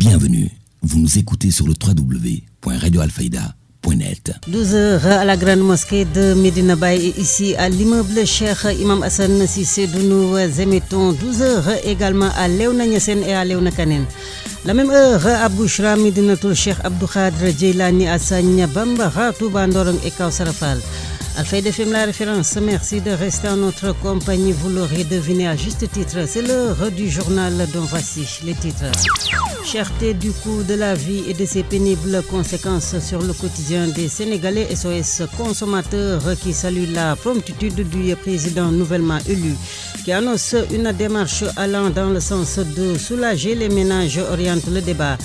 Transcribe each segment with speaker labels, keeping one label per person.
Speaker 1: Bienvenue, vous nous écoutez sur le www.radioalfayda.net.
Speaker 2: 12h à la grande mosquée de Medina Baye et ici à l'immeuble Cheikh Imam Hassan Cissé d'où nous émettons. 12h également à Léona Niassène et à Léona Kanen. La même heure à Bouchra, Medinatul Cheikh Abdou Khadre Djeilani à Sagna Bambara, Touba Ndorong et Kausara Fall. Alfayda FM la référence, merci de rester en notre compagnie, vous l'aurez deviné à juste titre, c'est l'heure du journal dont voici les titres. Cherté du coût de la vie et de ses pénibles conséquences sur le quotidien des Sénégalais, SOS consommateurs qui salue la promptitude du président nouvellement élu, qui annonce une démarche allant dans le sens de soulager les ménages, oriente le débat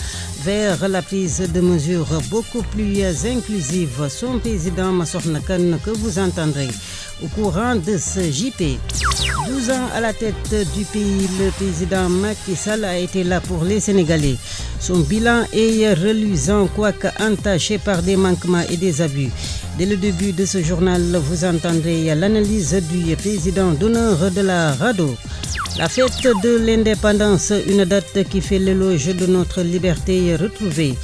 Speaker 2: vers la prise de mesures beaucoup plus inclusives. Son président Massokhna Kane que vous entendrez au courant de ce JP. 12 ans à la tête du pays, le président Macky Sall a été là pour les Sénégalais. Son bilan est reluisant, quoique entaché par des manquements et des abus. Dès le début de ce journal, vous entendrez l'analyse du président d'honneur de la RADDHO. La fête de l'indépendance, une date qui fait l'éloge de notre liberté retrouvée,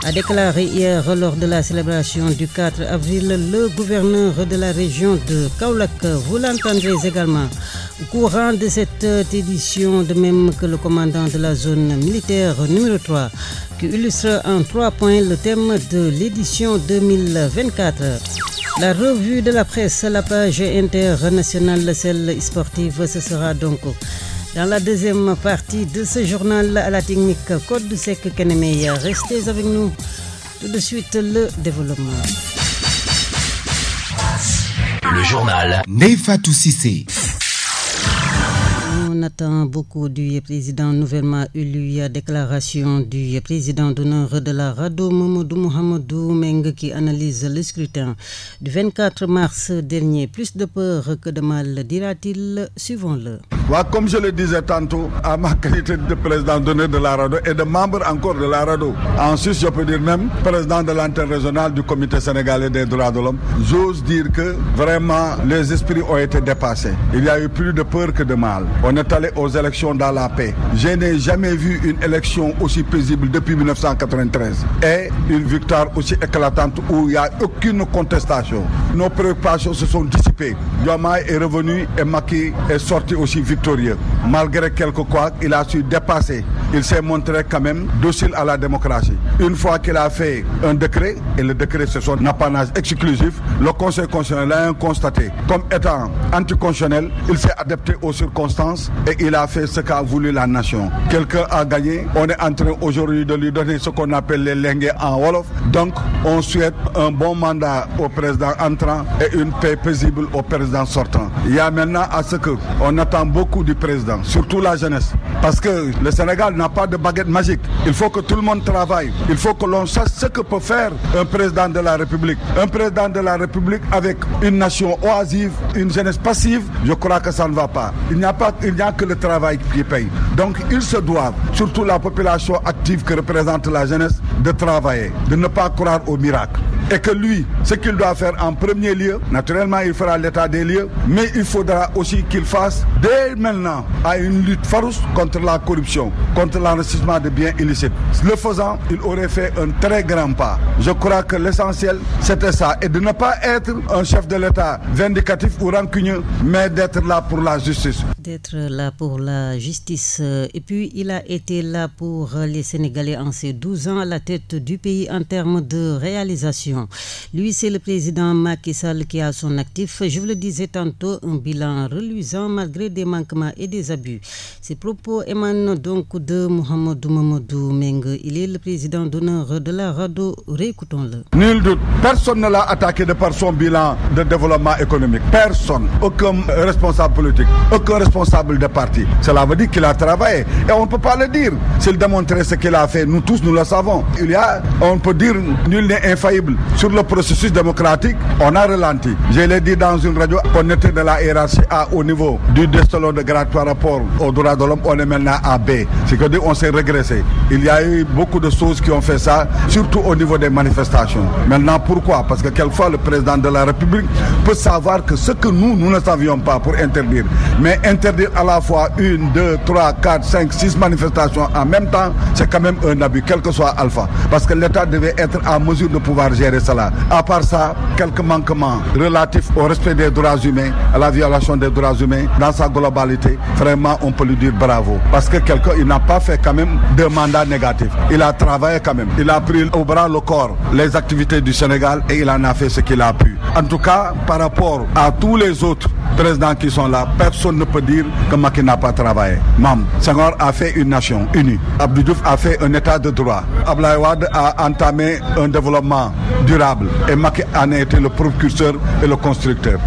Speaker 2: a déclaré hier lors de la célébration du 4 avril le gouverneur de la région de Kaolack. Vous l'entendrez également au courant de cette édition, de même que le commandant de la zone militaire numéro 3, qui illustre en 3 points le thème de l'édition 2024. La revue de la presse, la page internationale, celle sportive, ce sera donc dans la deuxième partie de ce journal à la technique Code du Sec Kenemeya. Restez avec nous. Tout de suite, le développement.
Speaker 1: Le journal Neifatou Cissé.
Speaker 2: On attend beaucoup du président nouvellement élu. Déclaration du président d'honneur de la RADDHO, Mamadou Mouhamadou Meng, qui analyse le scrutin du 24 mars dernier. Plus de peur que de mal, dira-t-il. Suivons-le.
Speaker 3: Comme je le disais tantôt, à ma qualité de président d'honneur de la RADDHO et de membre encore de la RADDHO, ensuite je peux dire même président de l'antenne régionale du Comité sénégalais des droits de l'homme, j'ose dire que vraiment les esprits ont été dépassés. Il y a eu plus de peur que de mal. On est allé aux élections dans la paix. Je n'ai jamais vu une élection aussi paisible depuis 1993 et une victoire aussi éclatante où il n'y a aucune contestation. Nos préoccupations se sont dissipées. Diomaye est revenu et Macky est sorti aussi victorieux. Malgré quelques couacs, il a su dépasser. Il s'est montré quand même docile à la démocratie. Une fois qu'il a fait un décret, et le décret c'est son apanage exclusif, le Conseil constitutionnel l'a constaté comme étant anticonstitutionnel. Il s'est adapté aux circonstances et il a fait ce qu'a voulu la nation. Quelqu'un a gagné. On est en train aujourd'hui de lui donner ce qu'on appelle les lengues en Wolof. Donc, on souhaite un bon mandat au président entrant et une paix paisible au président sortant. Il y a maintenant à ce qu'on attend beaucoup du président, surtout la jeunesse. Parce que le Sénégal n'a pas de baguette magique. Il faut que tout le monde travaille. Il faut que l'on sache ce que peut faire un président de la République. Un président de la République avec une nation oisive, une jeunesse passive, je crois que ça ne va pas. Il n'y a que le travail qui paye. Donc ils se doivent, surtout la population active que représente la jeunesse, de travailler, de ne pas croire au miracle. Et que lui, ce qu'il doit faire en premier lieu, naturellement il fera l'état des lieux, mais il faudra aussi qu'il fasse dès maintenant à une lutte farouche contre la corruption, contre l'enrichissement de biens illicites. Le faisant, il aurait fait un très grand pas. Je crois que l'essentiel, c'était ça, et de ne pas être un chef de l'État vindicatif ou rancunieux, mais d'être là pour la justice.
Speaker 2: D'être là pour la justice. Et puis, il a été là pour les Sénégalais en ces 12 ans à la tête du pays en termes de réalisation. Lui, c'est le président Macky Sall qui a son actif. Je vous le disais tantôt, un bilan reluisant malgré des manquements et des abus. Ces propos émanent donc de Mouhamadou Mamadou Meng. Il est le président d'honneur de la RADDHO. Réécoutons-le.
Speaker 3: Nul doute, personne ne l'a attaqué de par son bilan de développement économique. Personne, aucun responsable politique, aucun responsable de parti. Cela veut dire qu'il a travaillé. Et on ne peut pas le dire. S'il démontrait ce qu'il a fait, nous tous, nous le savons. On peut dire, nul n'est infaillible. sur le processus démocratique, on a ralenti. Je l'ai dit dans une radio, on était de la hiérarchie A au niveau du échelon de grade par rapport aux droits de l'homme, on est maintenant à B. C'est que on s'est régressé. Il y a eu beaucoup de choses qui ont fait ça, surtout au niveau des manifestations. Maintenant, pourquoi? Parce que quelquefois, le président de la République peut savoir que ce que nous ne savions pas pour interdire. Mais interdire à la fois 1, 2, 3, 4, 5, 6 manifestations en même temps, c'est quand même un abus, quel que soit Alpha. Parce que l'État devait être en mesure de pouvoir gérer cela. À part ça, quelques manquements relatifs au respect des droits humains, à la violation des droits humains, dans sa globalité, vraiment, on peut lui dire bravo. Parce que quelqu'un, il n'a pas fait quand même de mandat négatif. Il a travaillé quand même. Il a pris au bras le corps les activités du Sénégal et il en a fait ce qu'il a pu. En tout cas, par rapport à tous les autres présidents qui sont là, personne ne peut dire que Macky n'a pas travaillé. Mam, Senghor a fait une nation unie. Abdou Diouf a fait un état de droit. Abdoulaye Wade a entamé un développement durable. Et Macky en a été le précurseur et le constructeur.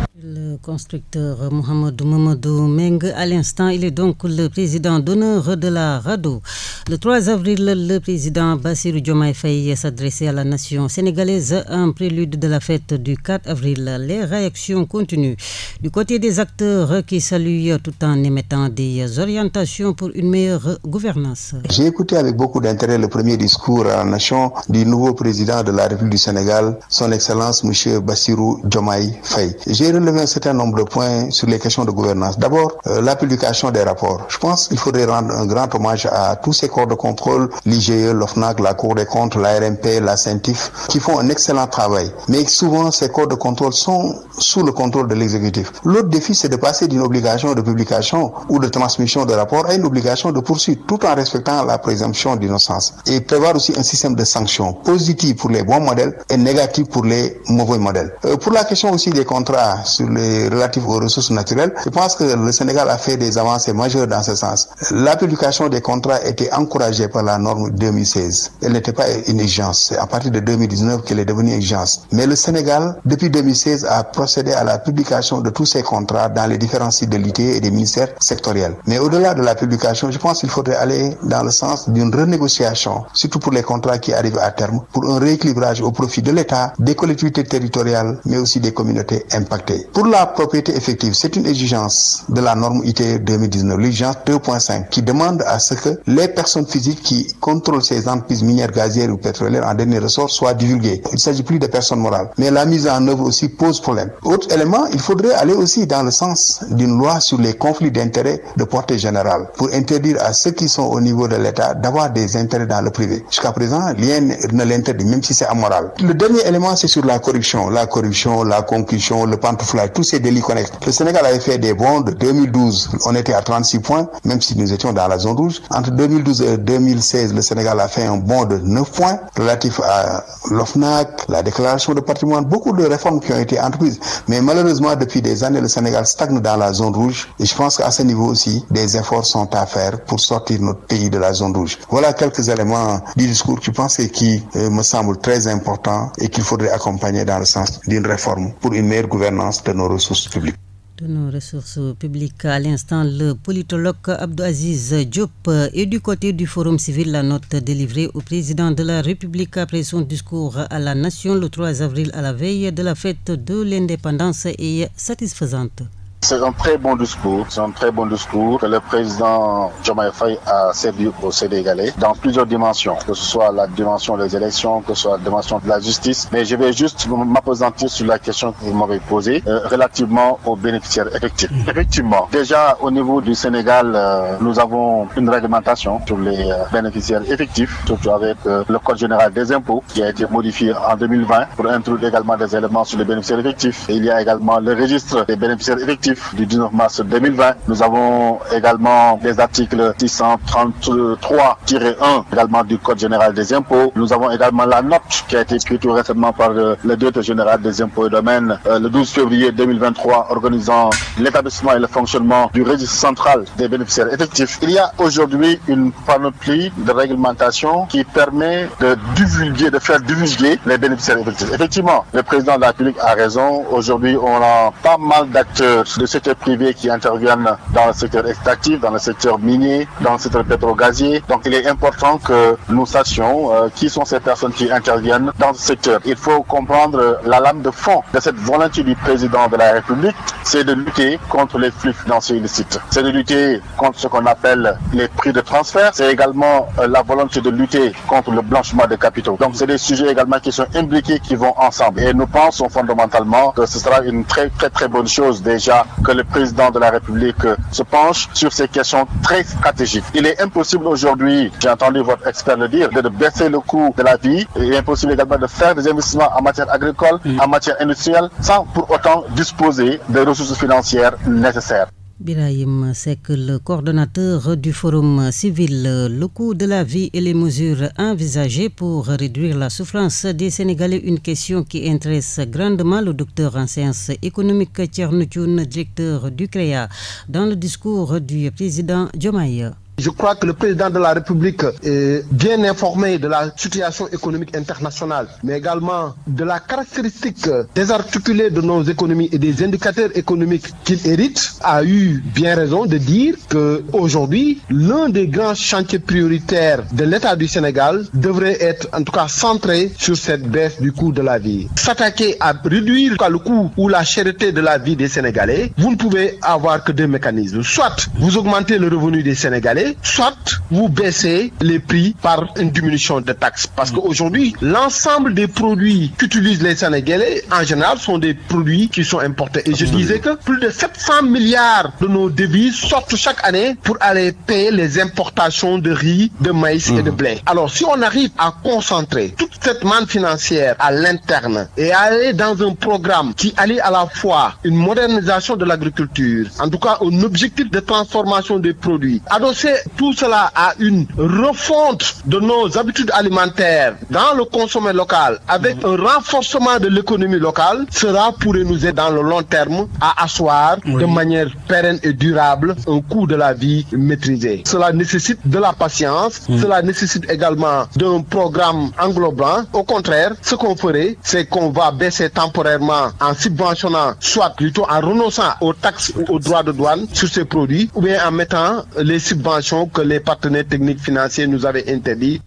Speaker 2: Constructeur Mohamedou Mamadou Meng. À l'instant, il est donc le président d'honneur de la RADDHO. Le 3 avril, le président Bassirou Diomaye Faye s'adressait à la nation sénégalaise en prélude de la fête du 4 avril. Les réactions continuent du côté des acteurs qui saluent tout en émettant des orientations pour une meilleure gouvernance.
Speaker 4: J'ai écouté avec beaucoup d'intérêt le premier discours à la nation du nouveau président de la République du Sénégal, son Excellence M. Bassirou Diomaye Faye. J'ai relevé un certain nombre de points sur les questions de gouvernance. D'abord, la publication des rapports. Je pense qu'il faudrait rendre un grand hommage à tous ces corps de contrôle, l'IGE, l'OFNAC, la Cour des comptes, la RMP, la CENTIF, qui font un excellent travail. Mais souvent, ces corps de contrôle sont sous le contrôle de l'exécutif. L'autre défi, c'est de passer d'une obligation de publication ou de transmission de rapports à une obligation de poursuite, tout en respectant la présomption d'innocence. Et prévoir aussi un système de sanctions positif pour les bons modèles et négatif pour les mauvais modèles. Pour la question aussi des contrats sur les relatifs aux ressources naturelles, je pense que le Sénégal a fait des avancées majeures dans ce sens. La publication des contrats était encouragée par la norme 2016. Elle n'était pas une exigence. C'est à partir de 2019 qu'elle est devenue exigence. Mais le Sénégal, depuis 2016, a procédé à la publication de tous ces contrats dans les différents sites de l'IT et des ministères sectoriels. Mais au-delà de la publication, je pense qu'il faudrait aller dans le sens d'une renégociation, surtout pour les contrats qui arrivent à terme, pour un rééquilibrage au profit de l'État, des collectivités territoriales, mais aussi des communautés impactées. Pour la propriété effective, c'est une exigence de la norme IT 2019, l'exigence 2.5, qui demande à ce que les personnes physiques qui contrôlent ces entreprises minières, gazières ou pétrolières en dernier ressort soient divulguées. Il ne s'agit plus de personnes morales. Mais la mise en œuvre aussi pose problème. Autre élément, il faudrait aller aussi dans le sens d'une loi sur les conflits d'intérêts de portée générale pour interdire à ceux qui sont au niveau de l'État d'avoir des intérêts dans le privé. Jusqu'à présent, rien ne l'interdit, même si c'est amoral. Le dernier élément, c'est sur la corruption, la concussion, le pantouflage, tous ces délits connexes. Le Sénégal avait fait des bons de 2012. On était à 36 points, même si nous étions dans la zone rouge. Entre 2012 et 2016, le Sénégal a fait un bond de 9 points relatif à l'OFNAC, la déclaration de patrimoine, beaucoup de réformes qui ont été entreprises. Mais malheureusement, depuis des années, le Sénégal stagne dans la zone rouge. Et je pense qu'à ce niveau aussi, des efforts sont à faire pour sortir notre pays de la zone rouge. Voilà quelques éléments du discours que je pense et qui me semblent très importants et qu'il faudrait accompagner dans le sens d'une réforme pour une meilleure gouvernance de nos ressources publiques.
Speaker 2: De nos ressources publiques, à l'instant, le politologue Abdou Aziz Diop est du côté du Forum civil. La note délivrée au président de la République après son discours à la nation le 3 avril à la veille de la fête de l'indépendance est satisfaisante.
Speaker 5: C'est un très bon discours. C'est un très bon discours que le président Diomaye Faye a servi au Sénégalais dans plusieurs dimensions, que ce soit la dimension des élections, que ce soit la dimension de la justice. Mais je vais juste m'appesantir sur la question que vous m'avez posée relativement aux bénéficiaires effectifs. Effectivement, déjà au niveau du Sénégal, nous avons une réglementation sur les bénéficiaires effectifs, surtout avec le Code général des impôts qui a été modifié en 2020 pour introduire également des éléments sur les bénéficiaires effectifs. Et il y a également le registre des bénéficiaires effectifs du 19 mars 2020. Nous avons également des articles 633-1 également du Code général des impôts. Nous avons également la note qui a été écrite récemment par le directeur général des impôts et domaines le 12 février 2023 organisant l'établissement et le fonctionnement du registre central des bénéficiaires effectifs. Il y a aujourd'hui une panoplie de réglementation qui permet de divulguer, de faire divulguer les bénéficiaires effectifs. Effectivement, le président de la République a raison. Aujourd'hui, on a pas mal d'acteurs de secteur privé qui interviennent dans le secteur extractif, dans le secteur minier, dans le secteur pétro-gazier. Donc il est important que nous sachions qui sont ces personnes qui interviennent dans ce secteur. Il faut comprendre la lame de fond de cette volonté du président de la République, c'est de lutter contre les flux financiers illicites. C'est de lutter contre ce qu'on appelle les prix de transfert. C'est également la volonté de lutter contre le blanchiment de capitaux. Donc c'est des sujets également qui sont imbriqués, qui vont ensemble. Et nous pensons fondamentalement que ce sera une très bonne chose déjà que le président de la République se penche sur ces questions très stratégiques. Il est impossible aujourd'hui, j'ai entendu votre expert le dire, de baisser le coût de la vie. Il est impossible également de faire des investissements en matière agricole, en matière industrielle, sans pour autant disposer des ressources financières nécessaires.
Speaker 2: Birahim Seck, le coordonnateur du Forum civil, le coût de la vie et les mesures envisagées pour réduire la souffrance des Sénégalais, une question qui intéresse grandement le docteur en sciences économiques Thierno Thioune, directeur du CREA, dans le discours du président Diomaye.
Speaker 6: Je crois que le président de la République est bien informé de la situation économique internationale, mais également de la caractéristique désarticulée de nos économies et des indicateurs économiques qu'il hérite, a eu bien raison de dire qu'aujourd'hui, l'un des grands chantiers prioritaires de l'État du Sénégal devrait être en tout cas centré sur cette baisse du coût de la vie. S'attaquer à réduire le coût ou la cherté de la vie des Sénégalais, vous ne pouvez avoir que deux mécanismes. Soit vous augmentez le revenu des Sénégalais, soit vous baissez les prix par une diminution de taxes. Parce qu'aujourd'hui, l'ensemble des produits qu'utilisent les Sénégalais, en général, sont des produits qui sont importés. Et je disais que plus de 700 milliards de nos devises sortent chaque année pour aller payer les importations de riz, de maïs et de blé. Alors, si on arrive à concentrer toute cette manne financière à l'interne et à aller dans un programme qui allie à la fois une modernisation de l'agriculture, en tout cas un objectif de transformation des produits, adossé tout cela à une refonte de nos habitudes alimentaires dans le consommé local avec un renforcement de l'économie locale, cela pourrait nous aider dans le long terme à asseoir de manière pérenne et durable un coût de la vie maîtrisé. Cela nécessite de la patience, cela nécessite également d'un programme englobant. Au contraire, ce qu'on ferait, c'est qu'on va baisser temporairement en subventionnant, soit plutôt en renonçant aux taxes ou aux droits de douane sur ces produits, ou bien en mettant les subventions que les partenaires techniques financiers nous avaient interdit.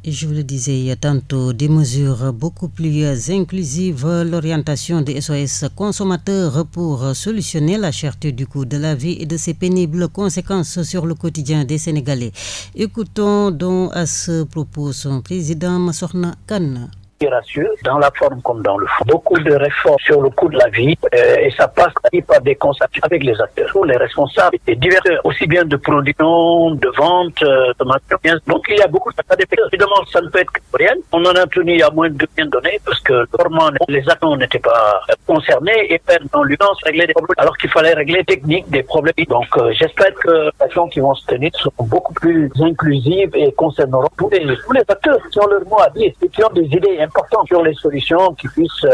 Speaker 2: Et je vous le disais tantôt, des mesures beaucoup plus inclusives, l'orientation des SOS consommateurs pour solutionner la cherté du coût de la vie et de ses pénibles conséquences sur le quotidien des Sénégalais. Écoutons donc à ce propos son président Massokhna Kane.
Speaker 7: Dans la forme comme dans le fond. Beaucoup de réformes sur le coût de la vie et ça passe par des concertations avec les acteurs, les responsables et divers, aussi bien de production, de vente, de matériel. Donc il y a beaucoup de cas. Évidemment, ça ne peut être que rien. On en a tenu à moins de bien donné parce que vraiment les acteurs n'étaient pas concernés et perdent dans l'urgence régler des problèmes alors qu'il fallait régler techniques des problèmes. Donc j'espère que les actions qui vont se tenir seront beaucoup plus inclusives et concerneront tous les acteurs qui ont leur mot à dire et qui ont des idées important sur les solutions qui puissent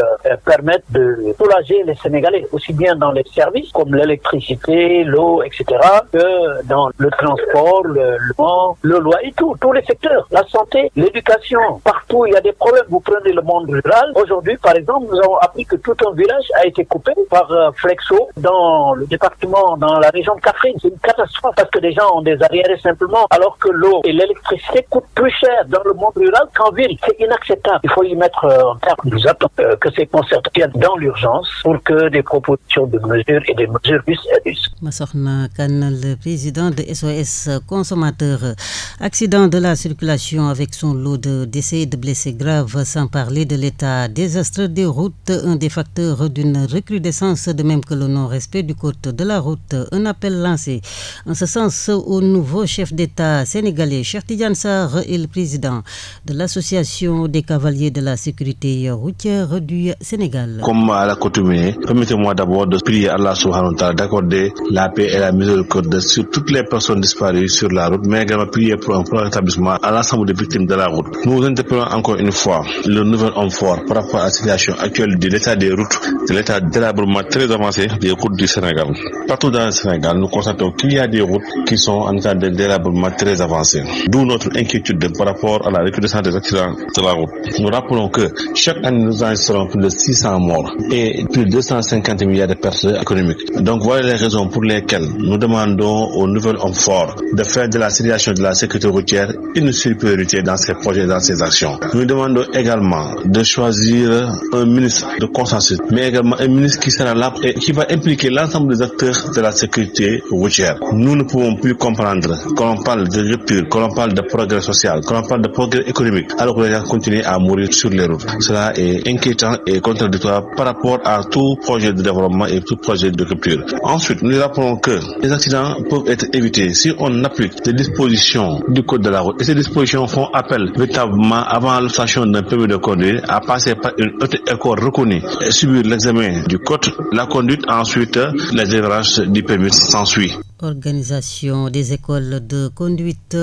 Speaker 7: permettre de soulager les Sénégalais, aussi bien dans les services comme l'électricité, l'eau, etc., que dans le transport, le loyer, tous les secteurs, la santé, l'éducation. Partout, il y a des problèmes. Vous prenez le monde rural. Aujourd'hui, par exemple, nous avons appris que tout un village a été coupé par Flexo dans le département, dans la région de Kaffrine. C'est une catastrophe parce que des gens ont des arriérés simplement, alors que l'eau et l'électricité coûtent plus cher dans le monde rural qu'en ville. C'est inacceptable. Il faut y mettre en terme. Nous attendons que ces concerts viennent dans l'urgence pour que des propositions de mesures et des mesures puissent être.
Speaker 2: Massokhna Kane, le président de SOS Consommateurs. Accident de la circulation avec son lot de décès et de blessés graves, sans parler de l'état désastreux des routes, un des facteurs d'une recrudescence, de même que le non-respect du code de la route. Un appel lancé en ce sens au nouveau chef d'État sénégalais, Cheikh Tidiane Sarr, et le président de l'association des cavaliers de la sécurité routière du Sénégal.
Speaker 8: Comme à l'accoutumée, permettez-moi d'abord de prier Allah subhanahu wa ta'ala d'accorder la paix et la miséricorde sur toutes les personnes disparues sur la route, mais également prier pour un rétablissement à l'ensemble des victimes de la route. Nous interpellons encore une fois le nouvel homme fort par rapport à la situation actuelle de l'état des routes, de l'état de délabrement très avancé des routes du Sénégal. Partout dans le Sénégal, nous constatons qu'il y a des routes qui sont en état de délabrement très avancé. D'où notre inquiétude par rapport à la recrudescence des accidents de la route. Nous rappelons que chaque année nous enregistrons plus de 600 morts et plus de 250 milliards de pertes économiques. Donc voilà les raisons pour lesquelles nous demandons aux nouvelles hommes forts de faire de la situation de la sécurité routière une priorité dans ces projets, dans ces actions. Nous demandons également de choisir un ministre de consensus, mais également un ministre qui sera là et qui va impliquer l'ensemble des acteurs de la sécurité routière. Nous ne pouvons plus comprendre qu'on parle de rupture, qu'on parle de progrès social, qu'on parle de progrès économique, alors que les gens continuent à mourir sur les routes. Cela est inquiétant et contradictoire par rapport à tout projet de développement et tout projet de rupture. Ensuite, nous rappelons que les accidents peuvent être évités si on applique les dispositions du code de la route. Et ces dispositions font appel véritablement avant l'obtention d'un permis de conduire à passer par une autre école reconnue et subir l'examen du code, la conduite, ensuite la délivrance du permis s'ensuit.
Speaker 2: Organisation des écoles de conduite,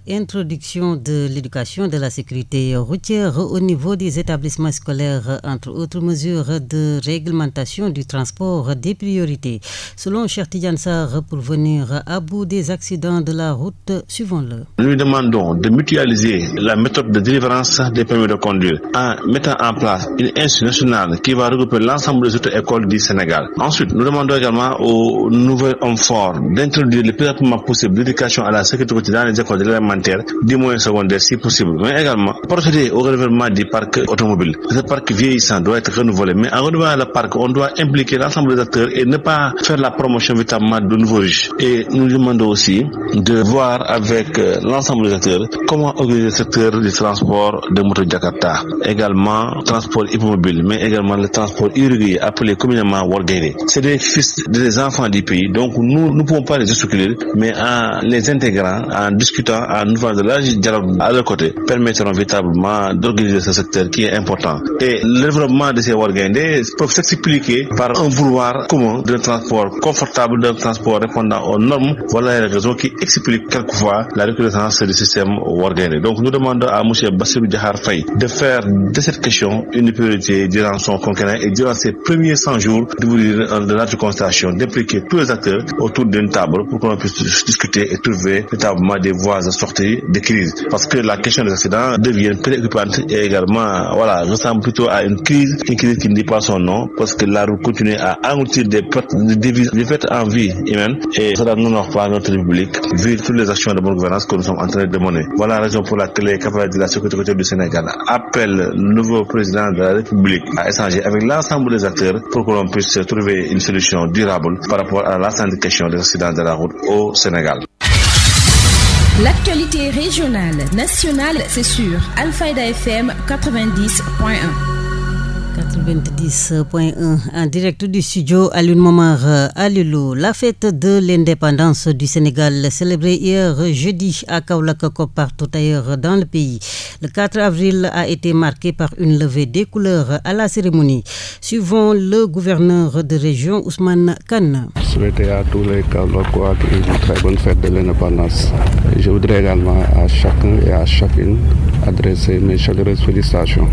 Speaker 2: introduction de l'éducation de la sécurité routière au niveau des établissements scolaires, entre autres mesures de réglementation du transport des priorités. Selon Cheikh Tidiane Sarr, pour venir à bout des accidents de la route, suivons-le.
Speaker 8: Nous lui demandons de mutualiser la méthode de délivrance des permis de conduire en mettant en place une institution nationale qui va regrouper l'ensemble des autres écoles du Sénégal. Ensuite, nous demandons également aux nouvel homme fort d'introduire le plus rapidement possible l'éducation à la sécurité routière dans les écoles de l'élémentaire, du moyen secondaire si possible, mais également procéder au renouvellement du parc automobile. Ce parc vieillissant doit être renouvelé, mais en renouvelant le parc, on doit impliquer l'ensemble des acteurs et ne pas faire la promotion véritablement de nouveaux riches. Et nous demandons aussi de voir avec l'ensemble des acteurs comment organiser le secteur du transport de moto Jakarta, également transport hippomobile, mais également le transport irrégulier appelé communément Wargaine. C'est des fils des enfants du pays. Donc nous ne pouvons pas les exclure, mais en les intégrant, en discutant, en ouvrant de la dialogue à leur côté, permettront véritablement d'organiser ce secteur qui est important. Et le développement de ces Wargaindés peuvent s'expliquer par un vouloir commun d'un transport confortable, d'un transport répondant aux normes. Voilà les raisons qui expliquent quelquefois la reconnaissance du système Wargaindé. Donc nous demandons à M. Bassirou Diomaye Faye de faire de cette question une priorité durant son quinquennat et durant ses premiers 100 jours d'ouvrir de large constatation, d'impliquer tous les acteurs autour d'une table pour qu'on puisse discuter et trouver véritablement des voies de sortie de crise. Parce que la question des accidents devient préoccupante et également, ressemble plutôt à une crise qui ne dit pas son nom, parce que la route continue à engloutir des pertes en vie humaine et cela n'honore pas notre République, vu toutes les actions de bonne gouvernance que nous sommes en train de mener. Voilà la raison pour laquelle les camarades de la sécurité routière du Sénégal appellent le nouveau président de la République à échanger avec l'ensemble des acteurs pour que l'on puisse trouver une solution durable par rapport à l'ensemble des questions des accidents de la route au Sénégal.
Speaker 9: L'actualité régionale, nationale, c'est sur Alfayda FM 90.1.
Speaker 2: 90.1 en direct du studio Alioune Momar Alilo. La fête de l'indépendance du Sénégal célébrée hier jeudi à Kaolack comme partout ailleurs dans le pays. Le 4 avril a été marqué par une levée des couleurs à la cérémonie. Suivons le gouverneur de région Ousmane Kane.
Speaker 10: Souhaiter à tous les Kaolackois une très bonne fête de l'indépendance. Je voudrais également à chacun et à chacune adresser mes chaleureuses félicitations.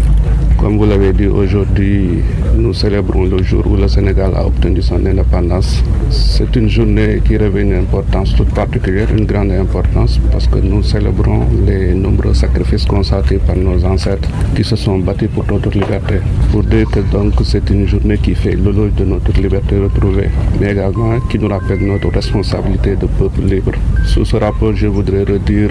Speaker 10: Comme vous l'avez dit, aujourd'hui, nous célébrons le jour où le Sénégal a obtenu son indépendance. C'est une journée qui revêt une importance toute particulière, une grande importance, parce que nous célébrons les nombreux sacrifices consentis par nos ancêtres qui se sont battus pour notre liberté. Pour dire que donc c'est une journée qui fait l'éloge de notre liberté retrouvée, mais également qui nous rappelle notre responsabilité de peuple libre. Sous ce rapport, je voudrais redire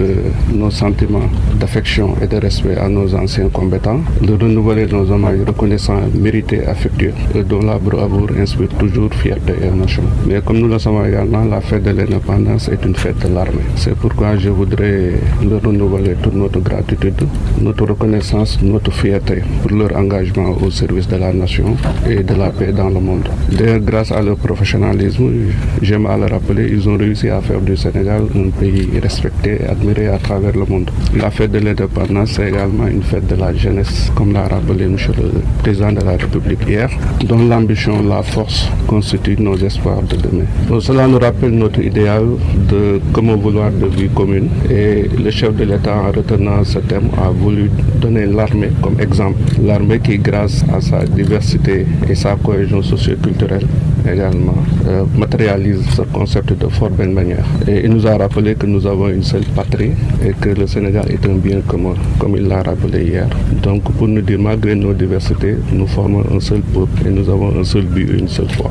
Speaker 10: nos sentiments d'affection et de respect à nos anciens combattants, de renouveler nos hommages reconnaissants, mérités, affectueux, et dont la bravoure inspire toujours fierté et émotion. Mais comme nous le savons également, la fête de l'indépendance est une fête de l'armée. C'est pourquoi je voudrais leur renouveler toute notre gratitude, notre reconnaissance, notre fierté pour leur engagement au service de la nation et de la paix dans le monde. D'ailleurs, grâce à leur professionnalisme, j'aime à le rappeler, ils ont réussi à faire du Sénégal un pays respecté et admiré à travers le monde. La fête de l'indépendance, c'est également une fête de la jeunesse, comme l'a rappelé M. le Président de la République hier, dont l'ambition, la force constituent nos espoirs de demain. Donc, cela nous rappelle notre idéal de commun vouloir de vie commune et le chef de l'État, en retenant ce thème, a voulu donner l'armée comme exemple. L'armée qui, grâce à sa diversité et sa cohésion socio-culturelle également, matérialise ce concept de fort belle manière. Et il nous a rappelé que nous avons une seule patrie et que le Sénégal est un bien commun, comme il l'a rappelé hier. Donc pour nous dire, malgré nos diversités, nous formons un seul peuple et nous avons un seul but, une seule foi.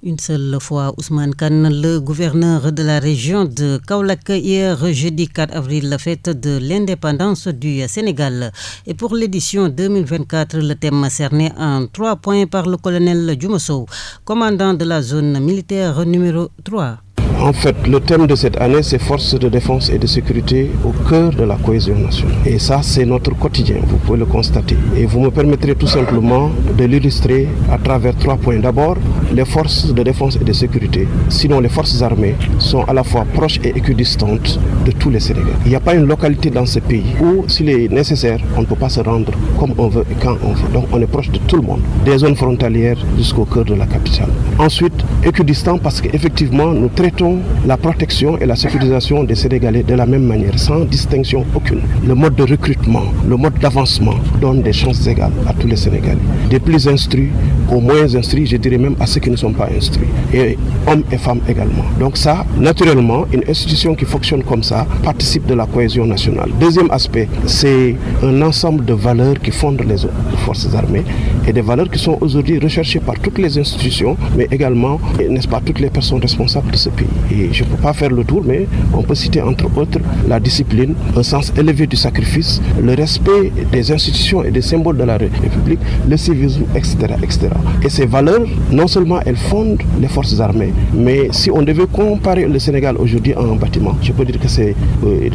Speaker 2: Une seule fois, Ousmane Kane, le gouverneur de la région de Kaolack, hier jeudi 4 avril, la fête de l'indépendance du Sénégal. Et pour l'édition 2024, le thème cerné en 3 points par le colonel Djumoso, commandant de la zone militaire numéro 3.
Speaker 11: En fait, le thème de cette année, c'est forces de défense et de sécurité au cœur de la cohésion nationale. Et ça, c'est notre quotidien, vous pouvez le constater. Et vous me permettrez tout simplement de l'illustrer à travers 3 points. D'abord, les forces de défense et de sécurité, sinon les forces armées, sont à la fois proches et équidistantes de tous les Sénégalais. Il n'y a pas une localité dans ce pays où, s'il est nécessaire, on ne peut pas se rendre comme on veut et quand on veut. Donc, on est proche de tout le monde, des zones frontalières jusqu'au cœur de la capitale. Ensuite, équidistant parce qu'effectivement, nous traitons la protection et la sécurisation des Sénégalais de la même manière, sans distinction aucune. Le mode de recrutement, le mode d'avancement donne des chances égales à tous les Sénégalais. Des plus instruits aux moins instruits, je dirais même à ceux qui ne sont pas instruits. Et hommes et femmes également. Donc ça, naturellement, une institution qui fonctionne comme ça participe de la cohésion nationale. Deuxième aspect, c'est un ensemble de valeurs qui fondent les forces armées et des valeurs qui sont aujourd'hui recherchées par toutes les institutions, mais également, n'est-ce pas, toutes les personnes responsables de ce pays. Et je ne peux pas faire le tour, mais on peut citer entre autres la discipline, un sens élevé du sacrifice, le respect des institutions et des symboles de la République, le civisme, etc., etc. Et ces valeurs, non seulement elles fondent les forces armées, mais si on devait comparer le Sénégal aujourd'hui à un bâtiment, je peux dire que ces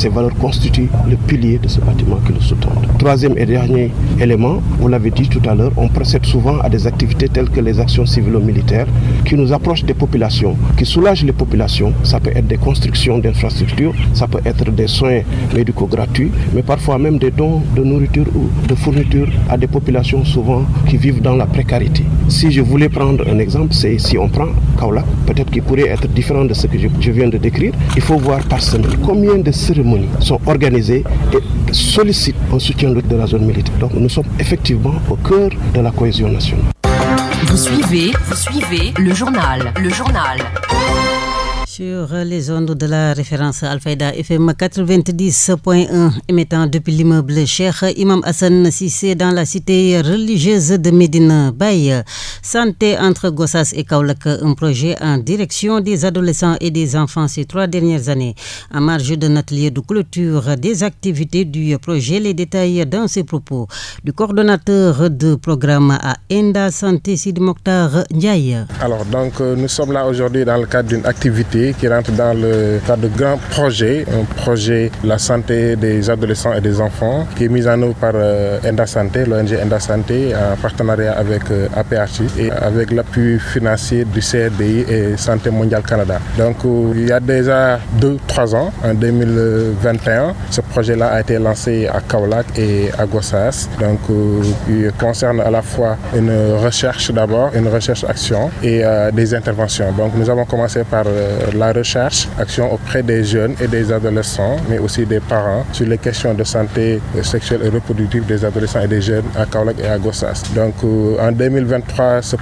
Speaker 11: valeurs constituent le pilier de ce bâtiment qui le sous-tend. Troisième et dernier élément, vous l'avez dit tout à l'heure, on procède souvent à des activités telles que les actions civilo-militaires qui nous approchent des populations, qui soulagent les populations. Ça peut être des constructions d'infrastructures, ça peut être des soins médicaux gratuits, mais parfois même des dons de nourriture ou de fournitures à des populations souvent qui vivent dans la précarité. Si je voulais prendre un exemple, c'est si on prend Kaolack, peut-être qu'il pourrait être différent de ce que je viens de décrire. Il faut voir par semaine combien de cérémonies sont organisées et sollicitent un soutien de la zone militaire. Donc nous sommes effectivement au cœur de la cohésion nationale.
Speaker 12: Vous suivez le journal.
Speaker 2: Sur les ondes de la référence Alfayda FM 90.1 émettant depuis l'immeuble Cheikh Imam Hassan Cissé dans la cité religieuse de Médina Baye. Santé entre Gossas et Kaolack, un projet en direction des adolescents et des enfants ces 3 dernières années. En marge d'un atelier de clôture des activités du projet, les détails dans ses propos du coordonnateur de programme à Enda Santé Sidi Mokhtar Ndiaye.
Speaker 13: Alors donc nous sommes là aujourd'hui dans le cadre d'une activité qui rentre dans le cadre de grands projets, un projet la santé des adolescents et des enfants qui est mis en œuvre par Enda Santé, l'ONG Enda Santé en partenariat avec APHI et avec l'appui financier du CRDI et Santé Mondiale Canada. Donc il y a déjà 2-3 ans, en 2021, ce projet-là a été lancé à Kaolack et à Gossas. Donc il concerne à la fois une recherche d'abord, une recherche-action et des interventions. Donc nous avons commencé par la recherche, action auprès des jeunes et des adolescents, mais aussi des parents sur les questions de santé sexuelle et reproductive des adolescents et des jeunes à Kaolack et à Gossas. Donc en 2023, cette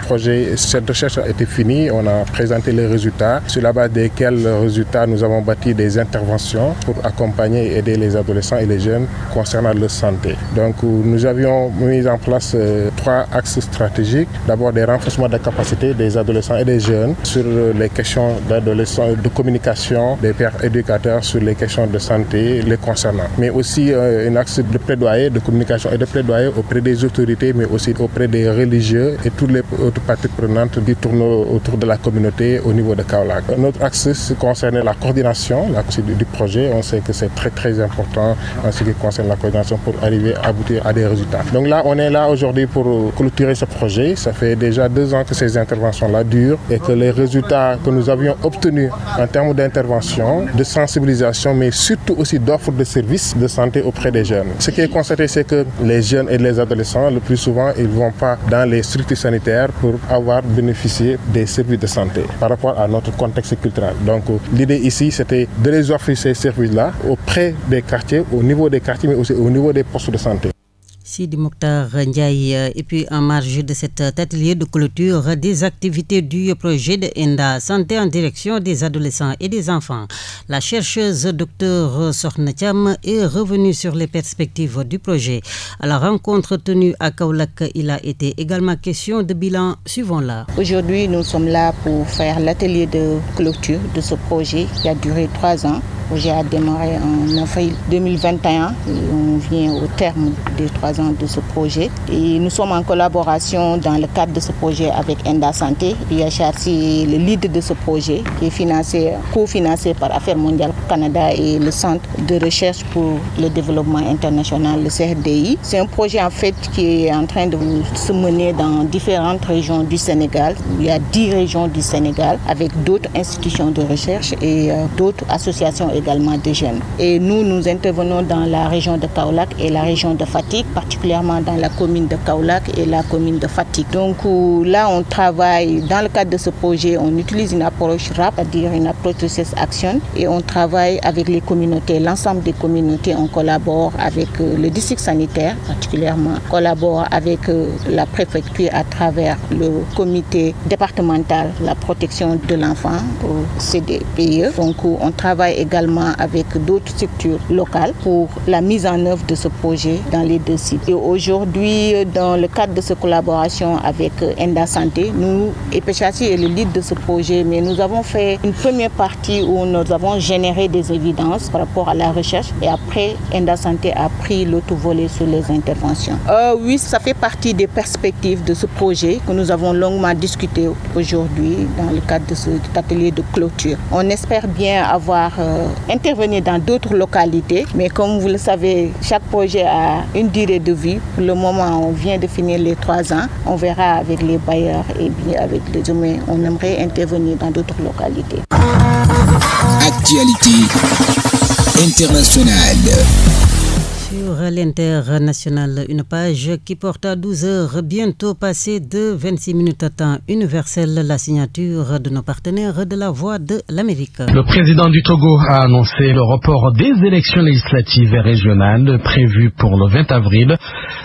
Speaker 13: recherche a été finie, on a présenté les résultats, sur la base desquels résultats nous avons bâti des interventions pour accompagner et aider les adolescents et les jeunes concernant leur santé. Donc nous avions mis en place 3 axes stratégiques. D'abord des renforcements de capacité des adolescents et des jeunes sur les questions d'adolescents, de communication des pères éducateurs sur les questions de santé les concernant. Mais aussi un axe de plaidoyer, de communication et de plaidoyer auprès des autorités, mais aussi auprès des religieux et toutes les autres parties prenantes qui tournent autour de la communauté au niveau de Kaolack. Notre axe concernait la coordination du projet. On sait que c'est très très important en ce qui concerne la coordination pour arriver à aboutir à des résultats. Donc là, on est là aujourd'hui pour clôturer ce projet. Ça fait déjà 2 ans que ces interventions-là durent et que les résultats que nous avions obtenus en termes d'intervention, de sensibilisation, mais surtout aussi d'offres de services de santé auprès des jeunes. Ce qui est constaté, c'est que les jeunes et les adolescents, le plus souvent, ils ne vont pas dans les structures sanitaires pour avoir bénéficié des services de santé par rapport à notre contexte culturel. Donc l'idée ici, c'était de les offrir ces services-là auprès des quartiers, au niveau des quartiers, mais aussi au niveau des postes de santé.
Speaker 2: Sidi Mokhtar Ndiaye. Et puis en marge de cet atelier de clôture des activités du projet de ENDA Santé en direction des adolescents et des enfants, la chercheuse Dr Sokhna Thiam est revenue sur les perspectives du projet. À la rencontre tenue à Kaolack, il a été également question de bilan. Suivons-la.
Speaker 14: Aujourd'hui, nous sommes là pour faire l'atelier de clôture de ce projet qui a duré 3 ans. Le projet a démarré en avril 2021 et on vient au terme des 3 ans de ce projet. Et nous sommes en collaboration dans le cadre de ce projet avec ENDA Santé. IHR, c'est le lead de ce projet qui est cofinancé par Affaires mondiales Canada et le Centre de recherche pour le développement international, le CRDI. C'est un projet en fait qui est en train de se mener dans différentes régions du Sénégal. Il y a 10 régions du Sénégal avec d'autres institutions de recherche et d'autres associations également de jeunes. Et nous intervenons dans la région de Kaolack et la région de Fatick, particulièrement dans la commune de Kaolack et la commune de Fatick. Donc là, on travaille, dans le cadre de ce projet, on utilise une approche RAP, c'est-à-dire une approche Research Action, et on travaille avec les communautés. L'ensemble des communautés, on collabore avec le district sanitaire, particulièrement, on collabore avec la préfecture à travers le comité départemental de la protection de l'enfant, au CDPE. Donc on travaille également avec d'autres structures locales pour la mise en œuvre de ce projet dans les 2 sites. Et aujourd'hui, dans le cadre de cette collaboration avec ENDA Santé, nous, EPHACI est le lead de ce projet, mais nous avons fait une première partie où nous avons généré des évidences par rapport à la recherche et après, ENDA Santé a pris l'autre volet sur les interventions. Oui, ça fait partie des perspectives de ce projet que nous avons longuement discuté aujourd'hui dans le cadre de cet atelier de clôture. On espère bien avoir intervenir dans d'autres localités, mais comme vous le savez, chaque projet a une durée de vie. Pour le moment, on vient de finir les 3 ans. On verra avec les bailleurs et bien avec les humains. On aimerait intervenir dans d'autres localités.
Speaker 1: Actualité internationale.
Speaker 2: Sur l'international, une page qui porte à 12 heures, bientôt passée de 26 minutes à temps universel, la signature de nos partenaires de la Voix de l'Amérique.
Speaker 15: Le président du Togo a annoncé le report des élections législatives et régionales prévues pour le 20 avril.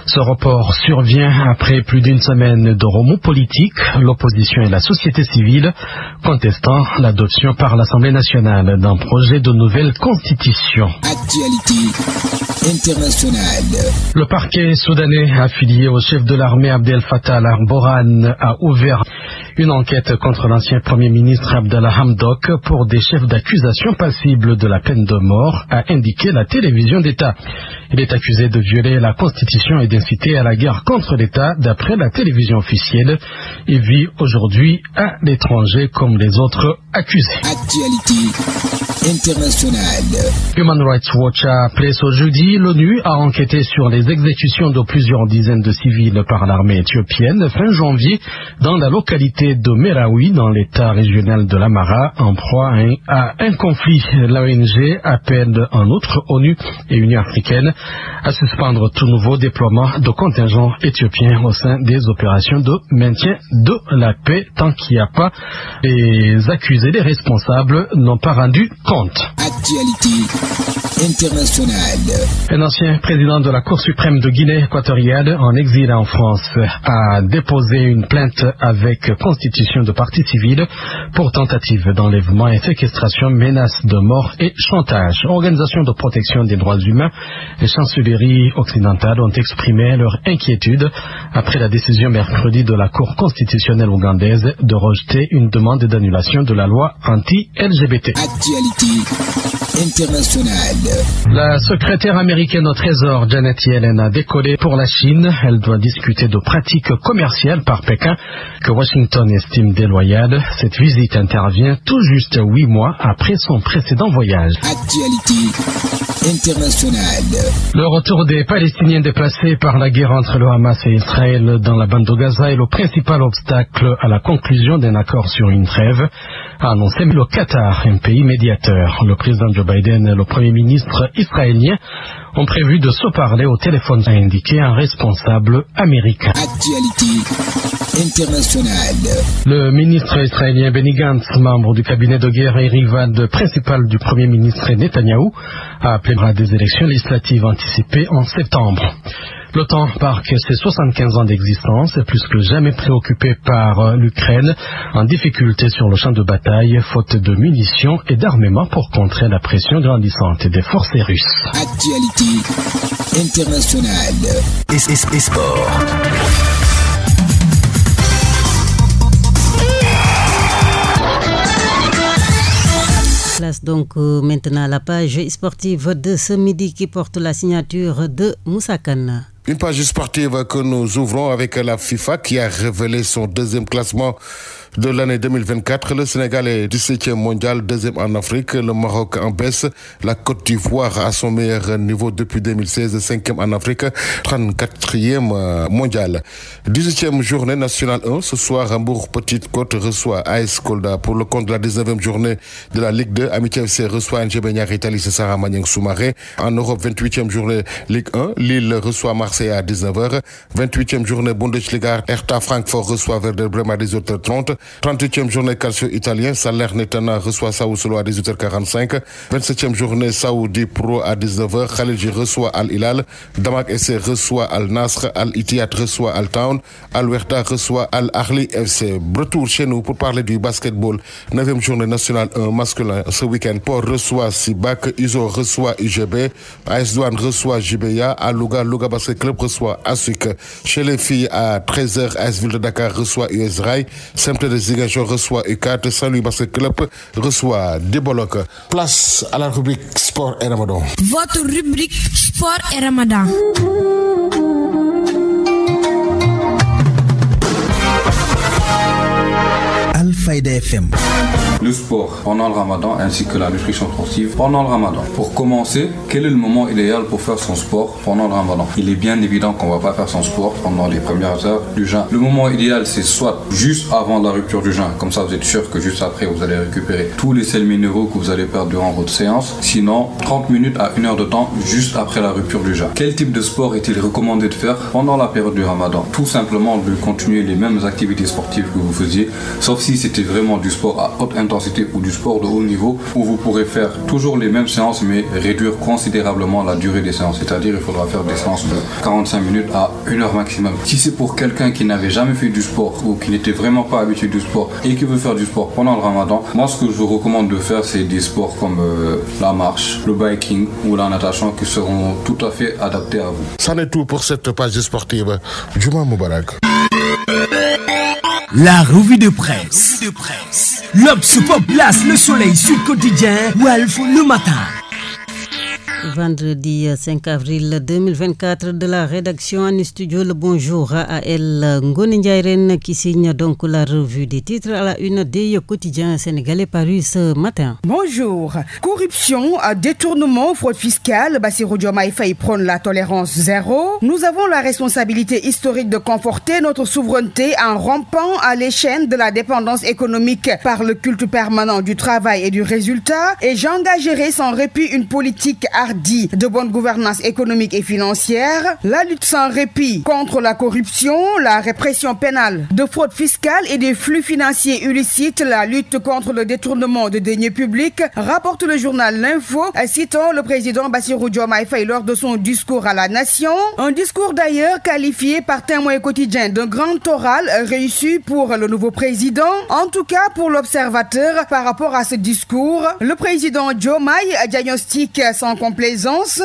Speaker 15: Ce report survient après plus d'une semaine de remous politiques, l'opposition et la société civile contestant l'adoption par l'Assemblée nationale d'un projet de nouvelle constitution.
Speaker 1: Actualité internationale.
Speaker 15: Le parquet soudanais affilié au chef de l'armée Abdel Fattah al-Burhan a ouvert une enquête contre l'ancien premier ministre Abdallah Hamdok pour des chefs d'accusation passibles de la peine de mort, a indiqué la télévision d'État. Il est accusé de violer la Constitution et d'inciter à la guerre contre l'État d'après la télévision officielle. Il vit aujourd'hui à l'étranger comme les autres accusés.
Speaker 1: Actualité internationale.
Speaker 15: Human Rights Watch a appelé ce jeudi l'ONU a enquêté sur les exécutions de plusieurs dizaines de civils par l'armée éthiopienne fin janvier dans la localité de Merawi dans l'état régional de l'Amara en proie à un conflit. L'ONG appelle en outre ONU et Union africaine à suspendre tout nouveau déploiement de contingents éthiopiens au sein des opérations de maintien de la paix tant qu'il n'y a pas les accusés, les responsables n'ont pas rendu compte.
Speaker 1: Actualité internationale.
Speaker 15: Un ancien président de la Cour suprême de Guinée équatoriale en exil en France a déposé une plainte avec constitution de partie civile pour tentative d'enlèvement et séquestration, menace de mort et chantage. Organisations de protection des droits humains et chancelleries occidentales ont exprimé leur inquiétude après la décision mercredi de la Cour constitutionnelle ougandaise de rejeter une demande d'annulation de la loi anti-LGBT.
Speaker 1: Actualité internationale.
Speaker 15: La secrétaire américaine au Trésor, Janet Yellen, a décollé pour la Chine. Elle doit discuter de pratiques commerciales par Pékin que Washington estime déloyales. Cette visite intervient tout juste 8 mois après son précédent voyage.
Speaker 1: Actualité internationale.
Speaker 15: Le retour des Palestiniens déplacés par la guerre entre le Hamas et Israël dans la bande de Gaza est le principal obstacle à la conclusion d'un accord sur une trêve. a annoncé le Qatar, un pays médiateur. Le président Joe Biden et le premier ministre israélien ont prévu de se parler au téléphone, a indiqué un responsable américain.
Speaker 1: Actualité internationale.
Speaker 15: Le ministre israélien Benny Gantz, membre du cabinet de guerre et rival principal du premier ministre Netanyahou, a appelé à des élections législatives anticipées en septembre. L'OTAN marque ses 75 ans d'existence, plus que jamais préoccupé par l'Ukraine, en difficulté sur le champ de bataille, faute de munitions et d'armement pour contrer la pression grandissante des forces russes.
Speaker 1: Actualité internationale.
Speaker 16: Et sport.
Speaker 2: Place donc maintenant à la page sportive de ce midi qui porte la signature de Moussa Kane.
Speaker 17: Une page sportive que nous ouvrons avec la FIFA qui a révélé son deuxième classement de l'année 2024. Le Sénégal est 17e mondial, deuxième en Afrique. Le Maroc en baisse. La Côte d'Ivoire à son meilleur niveau depuis 2016, 5e en Afrique, 34e mondial. 18e journée nationale 1. Ce soir, Hambourg Petite Côte reçoit AS Kolda pour le compte de la 19e journée de la Ligue 2. Amitié FC reçoit NGB Niary Tally Sarr Maniang Soumaré. En Europe, 28e journée Ligue 1. Lille reçoit Marseille à 19h. 28e journée Bundesliga. Hertha Francfort reçoit Werder Bremen à 18h30. 38e journée Calcio italien, Salernitana reçoit Sao Solo à 18h45. 27e journée Saoudi Pro à 19h. Khalidji reçoit Al Hilal. Damak SC reçoit Al Nasr. Al Ittihad reçoit Al Town. Al Werda reçoit Al Ahli FC. Retour chez nous pour parler du basketball. 9e journée nationale 1 masculin ce week-end. Port reçoit Sibac. Iso reçoit UGB. AS Douane reçoit JBA. À Louga, Louga Basket Club reçoit ASUC. Chez les filles à 13h, AS Ville de Dakar reçoit US Rail. De Ziguinchor reçoit U4, Saint-Louis Basket Club reçoit Deboloc. Place à la rubrique Sport et Ramadan.
Speaker 18: Votre rubrique Sport et Ramadan.
Speaker 16: Alfayda FM.
Speaker 19: Le sport pendant le ramadan ainsi que la nutrition sportive pendant le ramadan. Pour commencer, quel est le moment idéal pour faire son sport pendant le ramadan? Il est bien évident qu'on ne va pas faire son sport pendant les premières heures du jeûne. Le moment idéal, c'est soit juste avant la rupture du jeûne, comme ça vous êtes sûr que juste après vous allez récupérer tous les sels minéraux que vous allez perdre durant votre séance. Sinon, 30 minutes à 1 heure de temps juste après la rupture du jeûne. Quel type de sport est-il recommandé de faire pendant la période du ramadan? Tout simplement de continuer les mêmes activités sportives que vous faisiez, sauf si c'était vraiment du sport à haute intensité ou du sport de haut niveau où vous pourrez faire toujours les mêmes séances mais réduire considérablement la durée des séances. C'est-à-dire il faudra faire des séances de 45 minutes à 1 heure maximum. Si c'est pour quelqu'un qui n'avait jamais fait du sport ou qui n'était vraiment pas habitué du sport et qui veut faire du sport pendant le ramadan, moi ce que je vous recommande de faire c'est des sports comme la marche, le biking ou la natation qui seront tout à fait adaptés à vous.
Speaker 17: C'en est tout pour cette page sportive. Juma Moubarak.
Speaker 16: La revue de presse. L'Obs Pop Place, Le Soleil, Sud Quotidien, Walf le matin.
Speaker 2: Vendredi 5 avril 2024 de la rédaction en studio. Le bonjour à El Ngone Ndiaye qui signe donc la revue des titres à la une des quotidiens sénégalais parus ce matin.
Speaker 20: Bonjour. Corruption, détournement, fraude fiscale, Bassirou Diomaye Faye prône la tolérance zéro. Nous avons la responsabilité historique de conforter notre souveraineté en rompant à l'échelle de la dépendance économique par le culte permanent du travail et du résultat, et j'engagerai sans répit une politique hardie de bonne gouvernance économique et financière, la lutte sans répit contre la corruption, la répression pénale de fraude fiscale et des flux financiers illicites, la lutte contre le détournement de deniers publics, rapporte le journal L'Info, citant le président Bassirou Diomaye Faye lors de son discours à la nation. Un discours d'ailleurs qualifié par Témoin quotidien d'un grand oral réussi pour le nouveau président. En tout cas pour l'observateur, par rapport à ce discours, le président Diomaye diagnostique sans complaisance.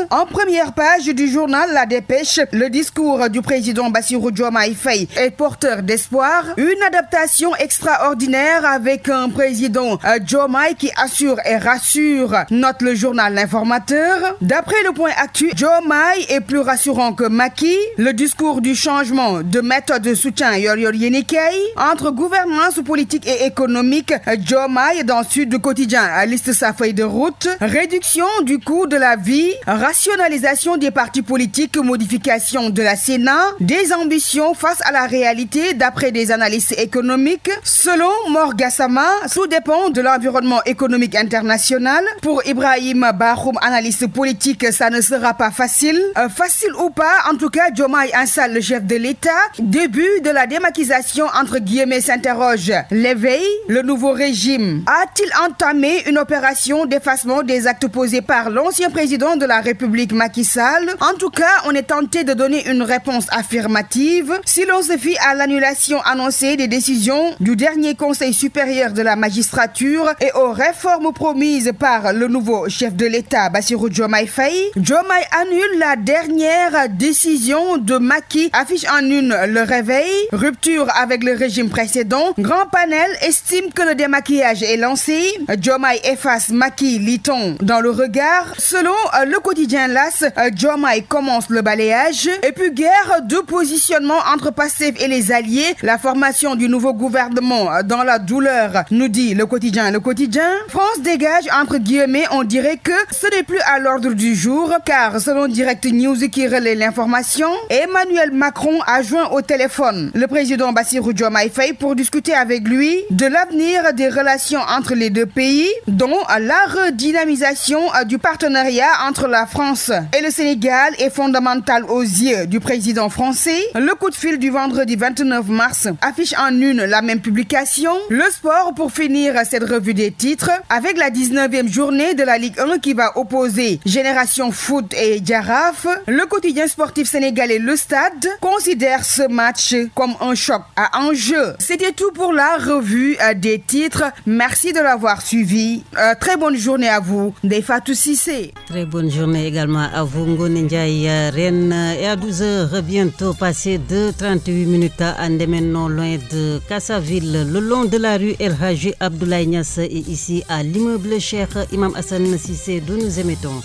Speaker 20: En première page du journal La Dépêche, le discours du président Bassirou Diomaye Faye est porteur d'espoir. Une adaptation extraordinaire avec un président Diomaye qui assure et rassure, note le journal L'Informateur. D'après le point actu, Diomaye est plus rassurant que Macky. Le discours du changement de méthode de soutien Yor Yenikei. Entre gouvernance politique et économique, Diomaye dans Sud Quotidien liste sa feuille de route. Réduction du coût de la vie, rationalisation des partis politiques, modification de la Sénat, des ambitions face à la réalité d'après des analystes économiques. Selon Mor Gassama, tout dépend de l'environnement économique international. Pour Ibrahim Bahoum, analyste politique, ça ne sera pas facile. Facile ou pas, en tout cas, Diomaye installe le chef de l'État. Début de la démaquisation, entre guillemets, s'interroge l'éveil. Le nouveau régime a-t-il entamé une opération d'effacement des actes posés par l'ancien président de la République Macky Sall? En tout cas, on est tenté de donner une réponse affirmative si l'on se fie à l'annulation annoncée des décisions du dernier Conseil supérieur de la magistrature et aux réformes promises par le nouveau chef de l'État, Bassirou Diomaye Faye. Diomaye annule la dernière décision de Macky, affiche en une le réveil, rupture avec le régime précédent. Grand panel estime que le démaquillage est lancé. Diomaye efface Macky, lit-on dans le regard. Selon le quotidien LAS, Diomaye commence le balayage. Et puis guerre de positionnement entre Pastef et les alliés. La formation du nouveau gouvernement dans la douleur, nous dit le quotidien. Le quotidien, France dégage, entre guillemets, on dirait que ce n'est plus à l'ordre du jour, car selon Direct News qui relaie l'information, Emmanuel Macron a joint au téléphone le président Bassirou Diomaye Faye pour discuter avec lui de l'avenir des relations entre les deux pays, dont la redynamisation du partenariat entre la France et le Sénégal est fondamentale aux yeux du président français. Le coup de fil du vendredi 29 mars affiche en une la même publication. Le sport pour finir cette revue des titres avec la 19e journée de la Ligue 1 qui va opposer Génération Foot et Jaraaf. Le quotidien sportif sénégalais Le Stade considère ce match comme un choc à enjeu. C'était tout pour la revue des titres. Merci de l'avoir suivi. Très bonne journée à vous, Ndeifatou Cissé.
Speaker 2: Très bonne journée également à vous, Ngone Ndiaye Rennes. Et à 12h, bientôt passé de 38 minutes à Ndémen, non loin de Kassaville, le long de la rue El Hadji Abdoulaye Niasse et ici à l'immeuble Cheikh Imam Hassan Cissé, d'où nous émettons.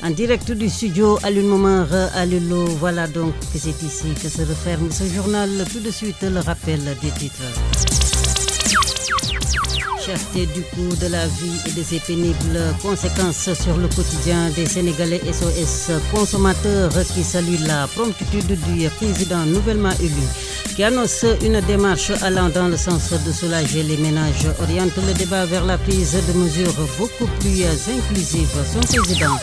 Speaker 2: En direct du studio Alun Momar à Lilo, voilà donc que c'est ici que se referme ce journal. Tout de suite, le rappel des titres. Cherté du coût de la vie et de ses pénibles conséquences sur le quotidien des Sénégalais SOS consommateurs qui saluent la promptitude du président nouvellement élu qui annonce une démarche allant dans le sens de soulager les ménages, oriente le débat vers la prise de mesures beaucoup plus inclusives. Son président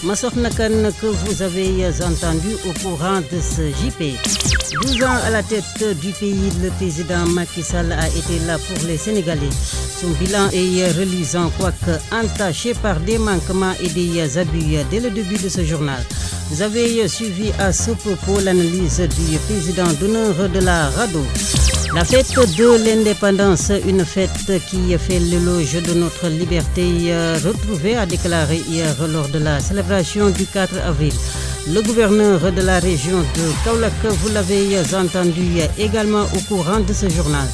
Speaker 2: Massokhna Kane, que vous avez entendu au courant de ce JP. 12 ans à la tête du pays, le président Macky Sall a été là pour les Sénégalais. Son bilan est reluisant, quoique entaché par des manquements et des abus dès le début de ce journal. Vous avez suivi à ce propos l'analyse du président d'honneur de la RADDHO. La fête de l'indépendance, une fête qui fait l'éloge de notre liberté retrouvée, a déclaré hier lors de la célébration du 4 avril. Le gouverneur de la région de Kaolack, vous l'avez entendu également au courant de ce journal.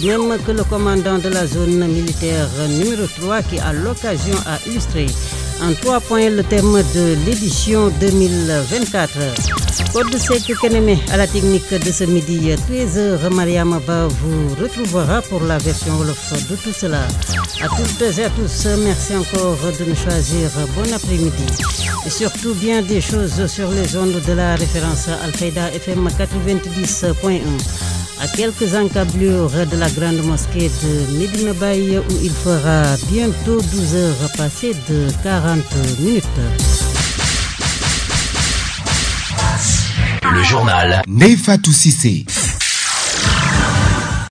Speaker 2: De même que le commandant de la zone militaire numéro 3 qui, à l'occasion, a illustré en 3 points le thème de l'édition 2024. Code Sec Keneme à la technique de ce midi, 13h, Mariam Ba vous retrouvera pour la version Wolof de tout cela. À toutes et à tous, merci encore de nous choisir. Bon après-midi. Et surtout bien des choses sur les ondes de la référence Al-Qaïda FM 90.1. À quelques encablures de la grande mosquée de Medina Baye où il fera bientôt 12 heures passées de 40 minutes.
Speaker 1: Le journal Ndeifatou Cissé.